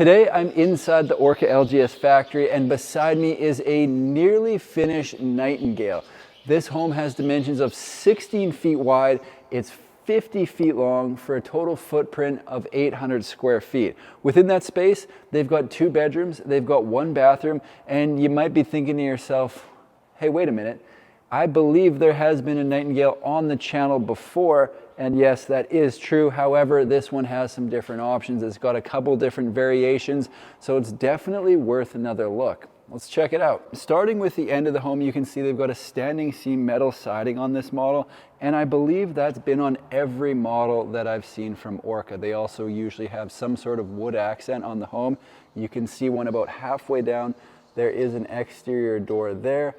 Today I'm inside the Orca LGS factory, and beside me is a nearly finished Nightingale. This home has dimensions of 16 feet wide. It's 50 feet long for a total footprint of 800 square feet. Within that space, they've got 2 bedrooms, they've got 1 bathroom, and you might be thinking to yourself, hey, wait a minute. I believe there has been a Nightingale on the channel before, and yes, that is true. However, this one has some different options. It's got a couple different variations, so it's definitely worth another look. Let's check it out. Starting with the end of the home, you can see they've got a standing seam metal siding on this model, and I believe that's been on every model that I've seen from Orca. They also usually have some sort of wood accent on the home. You can see one about halfway down. There is an exterior door there,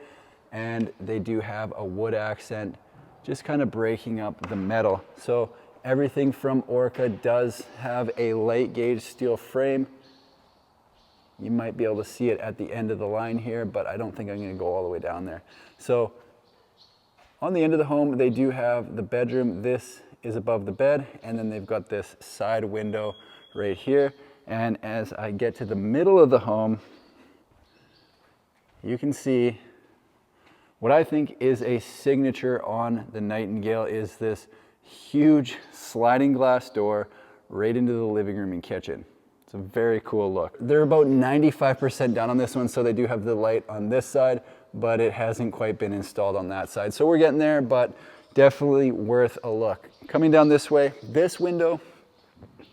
and they do have a wood accent just kind of breaking up the metal. So everything from Orca does have a light gauge steel frame. You might be able to see it at the end of the line here, but I don't think I'm going to go all the way down there. So on the end of the home, they do have the bedroom. This is above the bed, and then they've got this side window right here. And as I get to the middle of the home, you can see what I think is a signature on the Nightingale is this huge sliding glass door right into the living room and kitchen. It's a very cool look. They're about 95% done on this one, so they do have the light on this side, but it hasn't quite been installed on that side. So we're getting there, but definitely worth a look. Coming down this way, this window,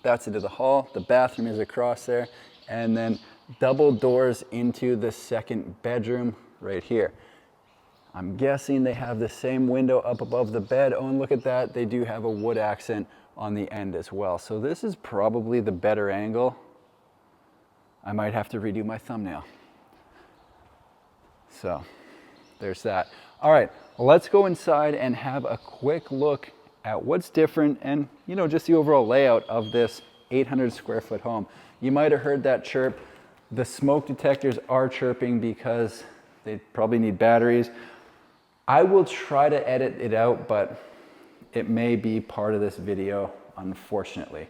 that's into the hall. The bathroom is across there, and then double doors into the second bedroom right here. I'm guessing they have the same window up above the bed. Oh, and look at that. They do have a wood accent on the end as well. So this is probably the better angle. I might have to redo my thumbnail. So there's that. All right, let's go inside and have a quick look at what's different and, you know, just the overall layout of this 800 square foot home. You might have heard that chirp. The smoke detectors are chirping because they probably need batteries. I will try to edit it out, but it may be part of this video, unfortunately.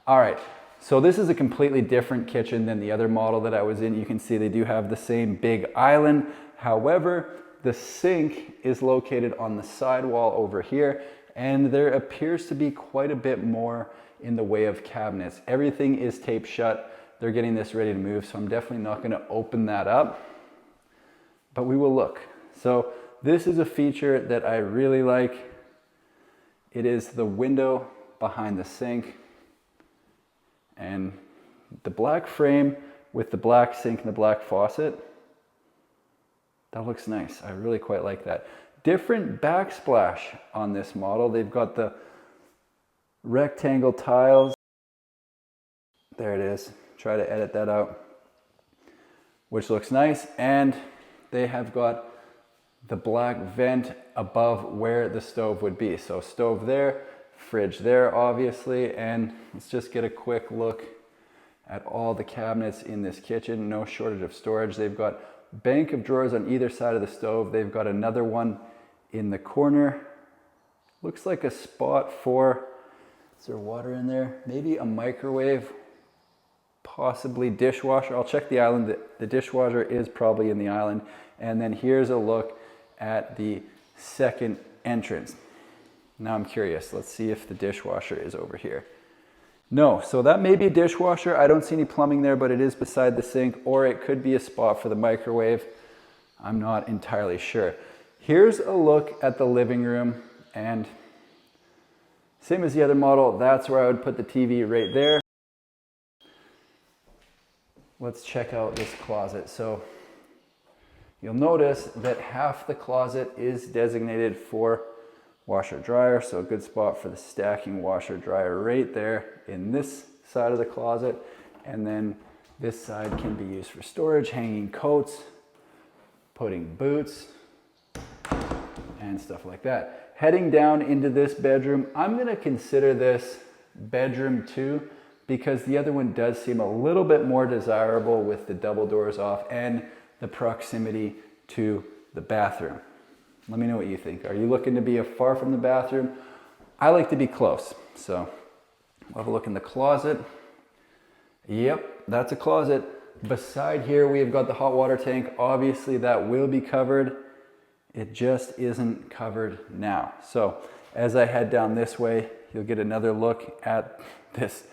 All right, so this is a completely different kitchen than the other model that I was in. You can see they do have the same big island. However, the sink is located on the side wall over here, and there appears to be quite a bit more in the way of cabinets. Everything is taped shut. They're getting this ready to move, so I'm definitely not gonna open that up, but we will look. So this is a feature that I really like. It is the window behind the sink, and the black frame with the black sink and the black faucet. That looks nice. I really quite like that. Different backsplash on this model. They've got the rectangle tiles. There it is. Try to edit that out, which looks nice. And they have got the black vent above where the stove would be. So stove there, fridge there, obviously. And let's just get a quick look at all the cabinets in this kitchen. No shortage of storage. They've got a bank of drawers on either side of the stove. They've got another one in the corner. Looks like a spot for, is there water in there? Maybe a microwave, possibly dishwasher. I'll check the island. The dishwasher is probably in the island. And then here's a look at the second entrance. Now I'm curious. Let's see if the dishwasher is over here. No, so that may be a dishwasher. I don't see any plumbing there, but it is beside the sink, or it could be a spot for the microwave. I'm not entirely sure. Here's a look at the living room, and same as the other model, that's where I would put the TV right there. Let's check out this closet. So you'll notice that half the closet is designated for washer dryer, so a good spot for the stacking washer dryer right there in this side of the closet. And then this side can be used for storage, hanging coats, putting boots, and stuff like that. Heading down into this bedroom, I'm gonna consider this bedroom 2 because the other one does seem a little bit more desirable with the double doors off and the proximity to the bathroom. Let me know what you think. Are you looking to be far from the bathroom? I like to be close. So we'll have a look in the closet. Yep, that's a closet. Beside here, we've got the hot water tank. Obviously that will be covered. It just isn't covered now. So as I head down this way, you'll get another look at this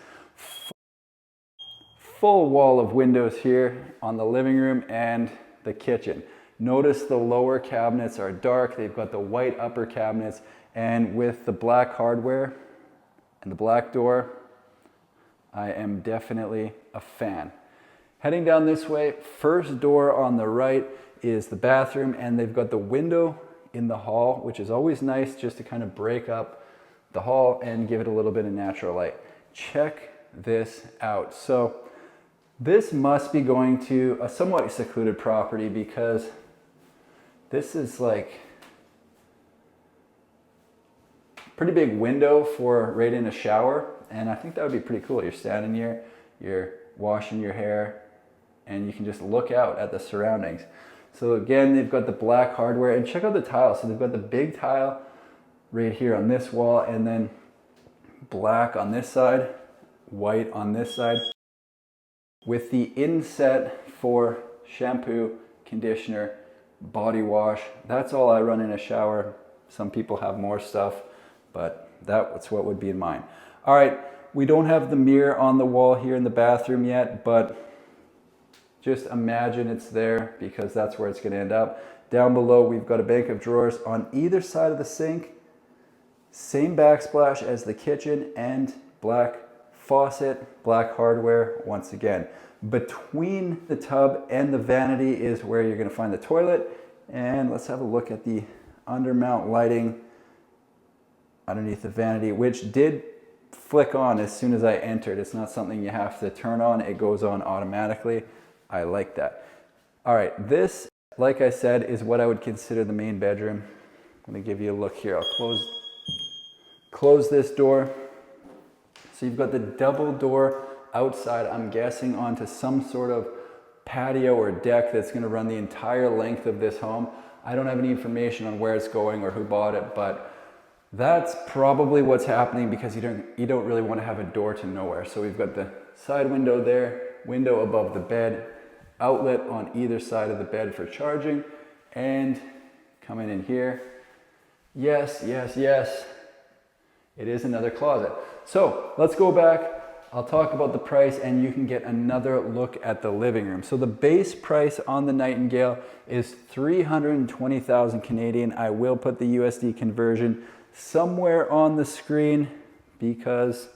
full wall of windows here on the living room and the kitchen. Notice the lower cabinets are dark. They've got the white upper cabinets, and with the black hardware and the black door, I am definitely a fan. Heading down this way, first door on the right is the bathroom, and they've got the window in the hall, which is always nice just to kind of break up the hall and give it a little bit of natural light. Check this out. So this must be going to a somewhat secluded property, because this is like pretty big window for right in a shower, and I think that would be pretty cool. You're standing here, you're washing your hair, and you can just look out at the surroundings. So again, they've got the black hardware, and check out the tile. So they've got the big tile right here on this wall, and then black on this side, white on this side, with the inset for shampoo, conditioner, body wash. That's all I run in a shower. Some people have more stuff, but that's what would be in mine. All right, we don't have the mirror on the wall here in the bathroom yet, but just imagine it's there, because that's where it's going to end up. Down below, we've got a bank of drawers on either side of the sink. Same backsplash as the kitchen, and black faucet, black hardware once again. Between the tub and the vanity is where you're going to find the toilet. And let's have a look at the undermount lighting underneath the vanity, which did flick on as soon as I entered. It's not something you have to turn on. It goes on automatically. I like that. All right, this, like I said, is what I would consider the main bedroom. I'm going to give you a look here. I'll close this door. So you've got the double door outside, I'm guessing onto some sort of patio or deck that's going to run the entire length of this home. I don't have any information on where it's going or who bought it, but that's probably what's happening, because you don't really want to have a door to nowhere. So we've got the side window there, window above the bed, outlet on either side of the bed for charging, and coming in here. Yes, yes, yes. It is another closet. So let's go back. I'll talk about the price, and you can get another look at the living room. So the base price on the Nightingale is 320,000 Canadian. I will put the USD conversion somewhere on the screen, because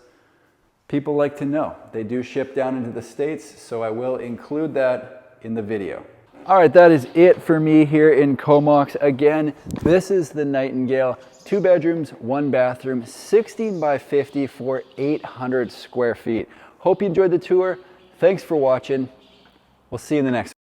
people like to know. They do ship down into the States, so I will include that in the video. All right, that is it for me here in Comox. Again, this is the Nightingale. 2 bedrooms, 1 bathroom, 16 by 50 for 800 square feet. Hope you enjoyed the tour. Thanks for watching. We'll see you in the next one.